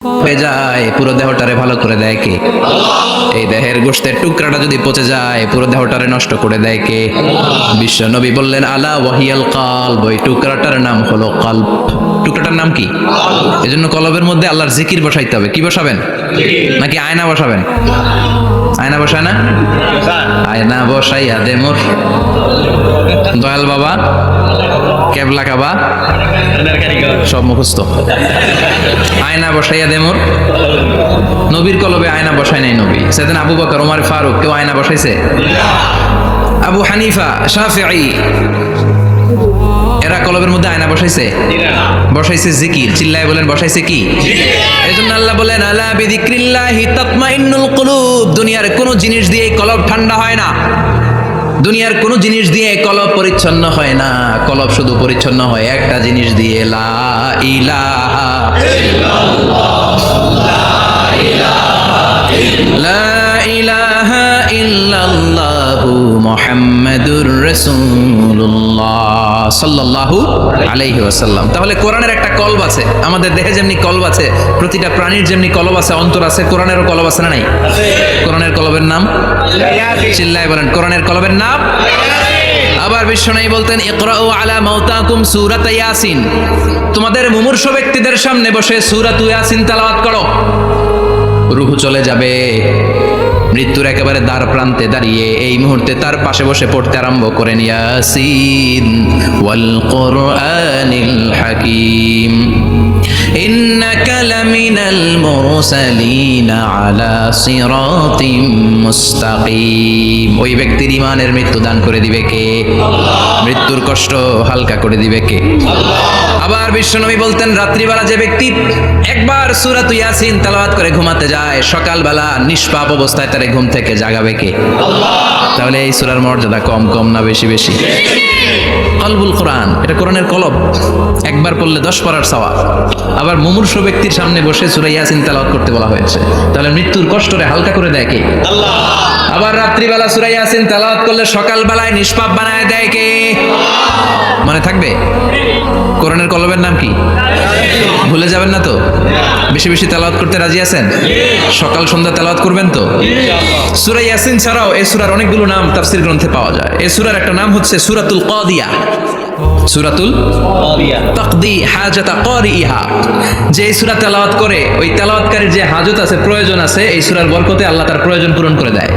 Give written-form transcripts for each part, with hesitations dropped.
হয়ে যায় পুরো দেহটারে ভালো করে দেয় কে? এই দেহের গোশতের টুকরাটা যদি পচে যায় পুরো দেহটারে নষ্ট করে দেয় কে? বিশ্ব নবী বললেন আলা ওয়াহিয়াল কালব, ওই টুকরাটার নাম হলো কালব। টুকরাটার নাম কি? এজন্য কলবের মধ্যে আল্লাহর জিকির বসাইতে হবে। কি বসাবেন? নাকি আয়না বসাবেন? আয়না বসায় না? আয়না বসাইয়া দে মোর দয়াল বাবা, কেবলা কাবা সব মুখস্থ। আয়না বসাইয়া দে মোর। নবীর কলবে আয়না বসায় নাই নবী। সেদিন আবু বকর, ওমর ফারুক কেউ আয়না বসাইছে? আবু হানিফা, শাফিঈ এরা কলবের মধ্যে আয়না বসাইছে? বসাইছে জিকির। চিল্লায় বলেন বসাইছে কি? এজন্য আল্লাহ বলেন আলা বিযিক্রিল্লাহি তাতমাইন্নুল কুলুব। দুনিয়ার কোনো জিনিস দিয়ে কলব ঠান্ডা হয় না। দুনিয়ার কোনো জিনিস দিয়ে কলব পরিচ্ছন্ন হয় না। কলব শুধু পরিচ্ছন্ন হয় একটা জিনিস দিয়ে, লা ইলাহা লা ইলাহা ইল্লাল্লাহু মুহাম্মাদুর রাসূলুল্লাহ সাল্লাল্লাহু আলাইহি ওয়াসাল্লাম। তাহলে কোরআনের একটা কলব আছে। আমাদের দেহে যেমনি কলব আছে, প্রতিটা প্রাণীর যেমনি কলব আছে, অন্তর আছে, কোরআনেরও কলব আছে না নাই? কোরআনের কলবের নাম? চিল্লায় বলেন কোরআনের কলবের নাম। আবার বিশ্বনবী বলতেন ইকরাউ আলা মাউতাকুম সূরাত ইয়াসিন। তোমাদের মুমূর্ষু ব্যক্তিদের সামনে বসে সূরাত ইয়াসিন তেলাওয়াত করো। রূহ চলে যাবে, মৃত্যুর একেবারে দ্বার প্রান্তে দাঁড়িয়ে এই মুহূর্তে তার পাশে বসে পড়তে আরম্ভ করেন ইয়াসিন ওয়াল কুরআনিল হাকীম ইন্নাকা লামিনাল মুরসালিনা আলা সিরাতিম মুস্তাকিম। ওই ব্যক্তির ঈমানের মৃত্যু দান করে দিবে কে? মৃত্যুর কষ্ট হালকা করে দিবে কে? আবার বিশ্বনবী বলতেন রাত্রিবেলা যে ব্যক্তি একবার সূরাত ইয়াসিন তেলাওয়াত করে ঘুমাতে যায়, সকালবেলা নিষ্পাপ অবস্থায় তারে ঘুম থেকে জাগাবে কে? তাহলে এই সূরার মর্যাদা কম কম না বেশি বেশি? কলবুল কোরআন, এটা কোরআনের কলব। একবার পড়লে 10 পড়ার সওয়াব। আবার মুমূর্ষু ব্যক্তির সামনে বসে সূরা ইয়াসিন তেলাওয়াত করতে বলা হয়েছে। তাহলে মৃত্যুর কষ্টরে হালকা করে দেয় কে? আল্লাহ। আবার রাত্রিবেলা সূরা ইয়াসিন তেলাওয়াত করলে সকালবেলায় নিষ্পাপ বানায় দেয় কে? মনে থাকবে? কোরআনের কলবের নাম কি? ভুলে যাবেন না তো? বেশি বেশি তেলাওয়াত করতে রাজি আছেন? সকাল সন্ধ্যা তেলাওয়াত করবেন তো? সূরা ইয়াসিন ছাড়াও এই সূরার অনেকগুলো নাম তাফসীর গ্রন্থে পাওয়া যায়। এই সূরার একটা নাম হচ্ছে সূরাতুল কাদিয়া। সূরাতুল কাদিয়া তাকদি হাজাতা কারিহা। যে এই সূরা তেলাওয়াত করে ওই তেলাওয়াতকারীর যে হাজত আছে, প্রয়োজন আছে, এই সূরার বরকতে আল্লাহ তার প্রয়োজন পূরণ করে দেয়।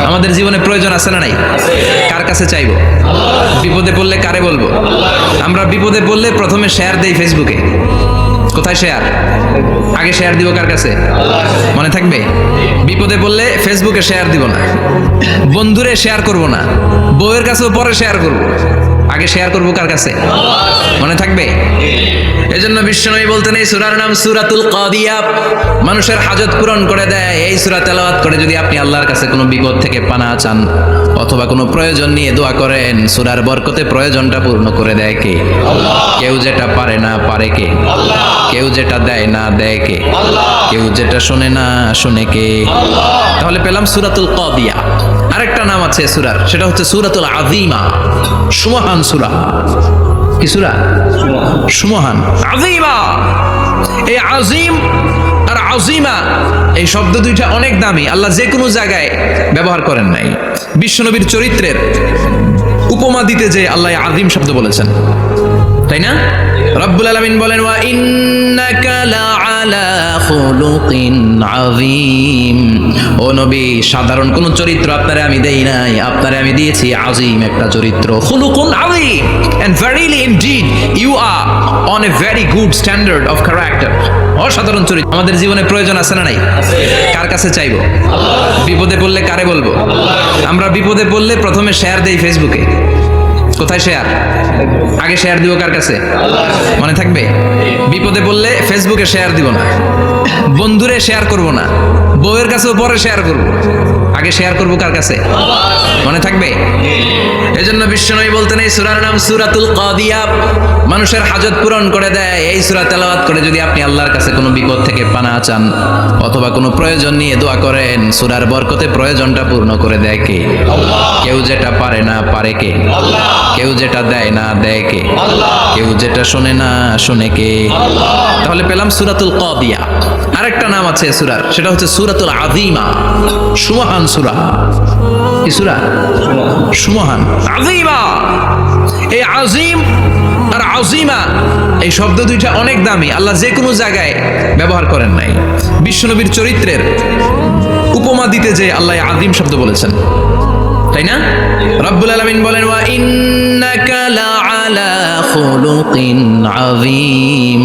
আমাদের জীবনে প্রয়োজন আছে না নাই? কার কাছে চাইবো? বিপদে পড়লে কারে বলবো? আমরা বিপদে পড়লে প্রথমে শেয়ার দেই ফেসবুকে। কোথায় শেয়ার? আগে শেয়ার দিব কার কাছে? মনে থাকবে? বিপদে পড়লে ফেসবুকে শেয়ার দিব না, বন্ধুরে শেয়ার করব না, বউয়ের কাছেও পরে শেয়ার করব, আগে শেয়ার করব কার কাছে? মনে থাকবে? এজন্য বিশ্বনবী বলতেন এই সূরার নাম সূরাতুল কাদিয়া। মানুষের হাজত পূরণ করে দেয়। এই সূরা তেলাওয়াত করে যদি আপনি আল্লাহর কাছে কোনো বিপদ থেকে পানা চান অথবা কোনো প্রয়োজন নিয়ে দোয়া করেন, সূরার বরকতে প্রয়োজনটা পূর্ণ করে দেয় কে? আল্লাহ। কেউ যেটা পারে না পারে কে? আল্লাহ। কেউ যেটা দেয় না দেয় কে? আল্লাহ। কেউ যেটা শোনে না শোনে কে? আল্লাহ। তাহলে পেলাম সূরাতুল কাদিয়া। আরেকটা নাম আছে সূরার, সেটা হচ্ছে সূরাতুল আযীমা। সুমহান সূরা। কি সূরা? সুমহান। আযীমা। এই আযীম আর আযীমা এই শব্দ দুইটা অনেক দামি। আল্লাহ যে কোনো জায়গায় ব্যবহার করেন নাই। বিশ্বনবীর চরিত্রের উপমা দিতে যে আল্লাহ আযীম শব্দ বলেছেন, তাই না? রব্বুল আলামিন বলেন ওয়া ইন্নাকা লাআলা খুলুকিন আযীম। ও নবী, সাধারণ কোন চরিত্র আপনারে আমি দেই নাই, আপনারে আমি দিয়েছি আযীম একটা চরিত্র। খুলুকুন আযীম, and verily indeed you are on a very good standard of character. অসাধারণ চরিত্র। আমাদের জীবনে প্রয়োজন আছে না নাই? কার কাছে চাইবো? বিপদে পড়লে কারে বলবো? আমরা বিপদে পড়লে প্রথমে শেয়ার দেই ফেসবুকে। কোথায় শেয়ার? আগে শেয়ার দিব কার কাছে? মনে থাকবে? বিপদে পড়লে ফেসবুকে শেয়ার দিব না, বন্ধুরে শেয়ার করব না, বউয়ের কাছেও পরে শেয়ার করব, আগে শেয়ার করব কার কাছে? মনে থাকবে? এজন্য বিশ্বনবী বলতেন এই সূরার নাম সূরাতুল কাদিয়া। মানুষের হাজত পূরণ করে দেয়। এই সূরা তেলাওয়াত করে যদি আপনি আল্লাহর কাছে কোনো বিপদ থেকে পানা চান অথবা কোনো প্রয়োজন নিয়ে দোয়া করেন, সূরার বরকতে প্রয়োজনটা পূর্ণ করে দেয় কে? কেউ যেটা পারে না পারে কে? কেউ যেটা দেয় না দেয় কে? কেউ যেটা শোনে না শোনে কে? তাহলে পেলাম সূরাতুল কাদিয়া। আরেকটা নাম আছে সূরার, সেটা হচ্ছে সূরাতুল আযীমা, সুমহান সূরা। কি সূরা? সুমহান, আযীমা। এই আযীম আর আযীমা এই শব্দ দুইটা অনেক দামি, আল্লাহ যে কোনো জায়গায় ব্যবহার করেন নাই। বিশ্বনবীর চরিত্রের উপমা দিতে যে আল্লাহ আযীম শব্দ বলেছেন, তাই না? রব্বুল আলামিন বলেন ওয়া ইন্নাকা লাআলা খুলুকিন আযীম।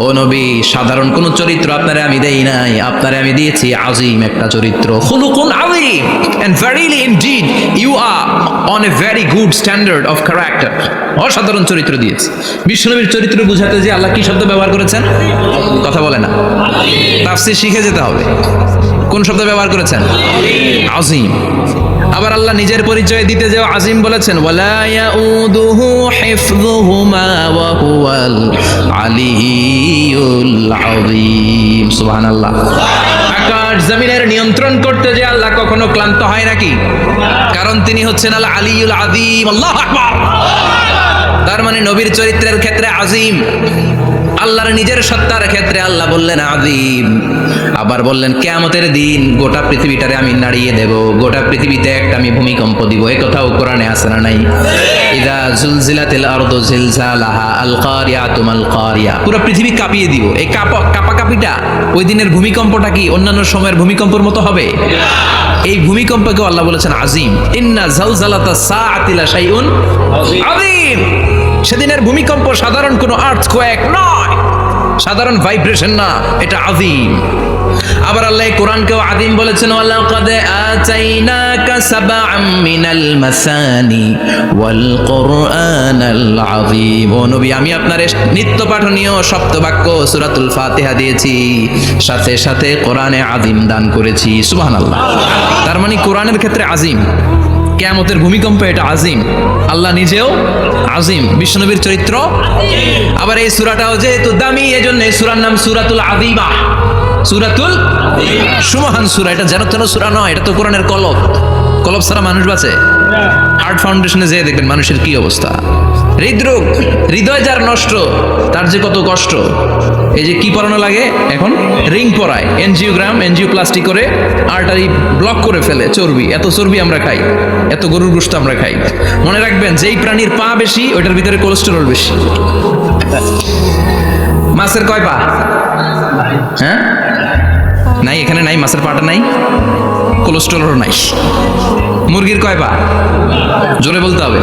ও নবী, সাধারণ কোন চরিত্র আপনারে আমি দেই নাই, আপনারে আমি দিয়েছি আযীম একটা চরিত্র, খুলুকুন আযীম। And verily indeed you are on a very good standard of character. অসাধারণ চরিত্র দিয়েছি। বিশ্বনবীর চরিত্র বুঝাতে যে আল্লাহ কি শব্দ ব্যবহার করেছেন? কথা বলে না, তাফসীর শিখে যেতে হবে। কোন শব্দ ব্যবহার করেছেন? আযীম। আবার আল্লাহ নিজের পরিচয় দিতে যে আযীম বলেছেন, ওয়ালা ইয়াউদুহু হিফযুহুমা ওয়া হুয়াল আলিয়্যুল আযীম। সুবহানাল্লাহ। আকাশ জমিনের নিয়ন্ত্রণ করতে যে আল্লাহ কখনো ক্লান্ত হয় নাকি? কারণ তিনি হচ্ছেন আল আলিয়্যুল আযীম। আল্লাহু আকবার। তার মানে নবীর চরিত্রের ক্ষেত্রে আযীম, আল্লাহর নিজের সত্তার ক্ষেত্রে আল্লাহ বললেন আযীম। আবার বললেন কিয়ামতের দিন গোটা পৃথিবীটারে আমি নাড়িয়ে দেব, গোটা পৃথিবীতে একটা আমি ভূমিকম্প দিব। এই কথাও কোরআনে আছে না নাই? ইযা জুলজিলাতিল আরদু জিলজালাহা আল কারিয়াতু মাল কারিয়া। পুরো পৃথিবী কাঁপিয়ে দিব। এই কাঁপাকাঁপিটা ওই দিনের ভূমিকম্পটা কি অন্যান্য সময়ের ভূমিকম্পের মতো হবে? এই ভূমিকম্পকে আল্লাহ বলেছেন আযীম। ইন্না জালজালাতাস সাআতি লা শাইউন আযীম। সেদিনের ভূমিকম্প সাধারণ কোনো আর্থকোয়েক নয়, সাধারণ ভাইব্রেশন না, এটা আযীম। আবার আল্লাহ কোরআনকেও আযীম বলেছেন, ওয়ালাকাদ আতাইনাকা সাবআম মিনাল মাসানি ওয়াল কুরআনাল আযীম। ও নবী, আমি আপনারে নিত্য পাঠনীয় সপ্তবাক্য সূরাতুল ফাতিহা দিয়েছি, সাথে সাথে কোরআনে আযীম দান করেছি। সুবহানাল্লাহ। তার মানে কোরআনের ক্ষেত্রে আযীম, কিয়ামতের ভূমিকম্প এটা আযীম, আল্লাহ নিজেও আযীম, বিশ্বনবীর চরিত্র। আবার এই সূরাটাও যেহেতু দামি, এজন্য এই সূরার নাম সূরাতুল আযীমা, সূরাতুল সুমহান সূরা। এটা যেন তেন সূরা নয়, এটা তো কোরআনের কলব। কলব ছাড়া মানুষ বাঁচে? হার্ট ফাউন্ডেশনে যেয়ে দেখবেন মানুষের কি অবস্থা। হৃদরোগ, হৃদয় যার নষ্ট, তার যে কত কষ্ট। এই যে কি পরানো লাগে এখন? রিং পরায়, এনজিওগ্রাম, এনজিওপ্লাস্টি করে আর্টারি ব্লক করে ফেলে। চর্বি, এত চর্বি আমরা খাই, এত গরুর গোশত আমরা খাই। মনে রাখবেন, যেই প্রাণীর পা বেশি ওইটার ভিতরে কোলেস্টেরল বেশি। মাছের কয় পা? হ্যাঁ, নাই, এখানে নাই, মাছের পাটা নাই, কোলেস্টেরল নাই। মুরগির কয় পা? জোরে বলতে হবে।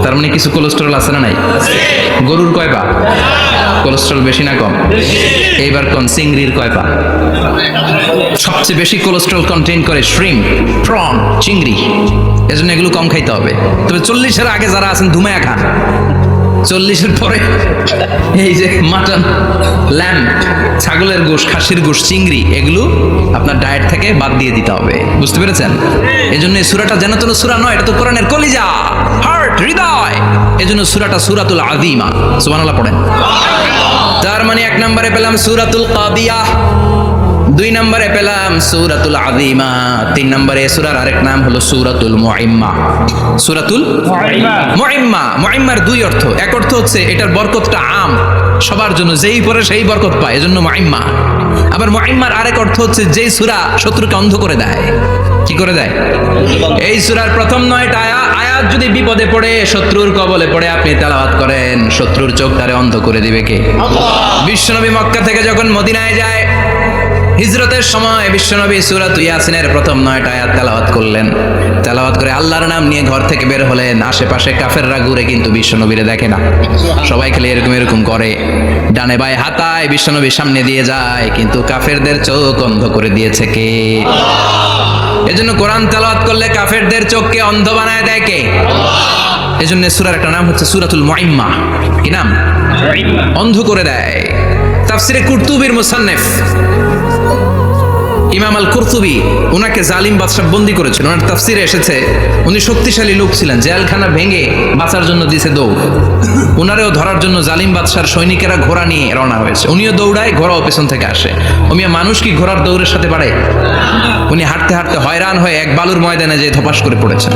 তার মানে কিছু কোলেস্টেরল আছে না নাই? গরুর কয় পা? কোলেস্টেরল বেশি না কম? এইবার কোন চিংড়ির কয় পা? সবচেয়ে বেশি কোলেস্টেরল কন্টেইন করে শ্রিম্প, প্রন, চিংড়ি। এজন্য এগুলো কম খাইতে হবে। তবে 40-এর আগে যারা আছেন ধুমায়া খান, 40-এর পরে এই যে মাটন, ল্যাম্প, ছাগলের গোশ, খাসির গোশ, চিংড়ি, এগুলো আপনার ডায়েট থেকে বাদ দিয়ে দিতে হবে। বুঝতে পেরেছেন? এজন্য এই সূরাটা যেন তেন সূরা নয়, এটা তো কোরআনের কলিজা, হার্ট, হৃদয়। এজন্য সূরাটা সূরাতুল আযীমা। সুবহানাল্লাহ পড়েন। তার মানে 1 নম্বরে পেলাম সূরাতুল কাদিয়া, 2 নম্বরে পেলাম সূরাতুল আযীমা, 3 নম্বরে সূরার আরেক নাম হলো সূরাতুল মুইম্মা। সূরাতুল মুইম্মা। মুইম্মার 2 অর্থ। এক অর্থ হচ্ছে এটার বরকতটা আম, সবার জন্য, যেই পড়ে সেই বরকত পায়, এজন্য মুইম্মা। আবার মুইম্মার আরেক অর্থ হচ্ছে যেই সূরা শত্রুকে অন্ধ করে দেয়। কি করে দেয়? এই সূরার প্রথম 9টা আয়াত যদি বিপদে পড়ে, শত্রুর কবলে পড়ে আপনি তেলাওয়াত করেন, শত্রুর চোখ তারে অন্ধ করে দিবে কে? আল্লাহ। বিশ্বনবী মক্কা থেকে যখন মদিনায় যায়, হিজরতের সময় বিশ্বনবী সূরাতুল ইয়াসিনের প্রথম 9টা আয়াত তেলাওয়াত করলেন। তেলাওয়াত করে আল্লাহর নাম নিয়ে ঘর থেকে বের হলেন। আশেপাশে কাফেররা ঘুরে কিন্তু বিশ্বনবীরে দেখে না, সবাই খালি এরকম এরকম করে, ডানে বায়ে হাতায়, বিশ্বনবীর সামনে দিয়ে যায়, কিন্তু কাফেরদের চোখ অন্ধ করে দিয়েছে কে? এজন্য কোরআন তেলাওয়াত করলে কাফেরদের চোখকে অন্ধ বানায় দেয় কে? এজন্য সূরার একটা নাম হচ্ছে সূরাতুল মুইম্মা। কি নাম? অন্ধ করে দেয়। তাফসিরে কুরতুবীর মুসান্নিফ ইমাম আল কুরতুবী ওনাকে জালিম বাদশা বন্দী করেছিল, ওনার তাফসিরে এসেছে উনি শক্তিশালী লোক ছিলেন, জেলখানা ভেঙে বাঁচার জন্য দিছে দৌড়। ওনারেও ধরার জন্য জালিম বাদশার সৈনিকেরা ঘোড়া নিয়ে রওনা হয়েছে, উনিও দৌড়ায়, ঘোড়াও পেছন থেকে আসে। ওমিয়া মানুষ কি ঘোড়ার দৌড়ের সাথে পারে? উনি হাঁটতে হাঁটতে হয়রান হয়ে এক বালুর ময়দানে যে ধপাস করে পড়েছেন।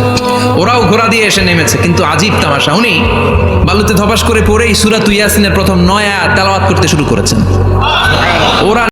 ওরাও ঘোড়া দিয়ে এসে নেমেছে, কিন্তু আজীব তামাশা, উনি বালুতে ধপাস করে পড়েই সূরা ইয়াসিনের প্রথম 9 আয়াত তেলাওয়াত করতে শুরু করেছেন। ওরা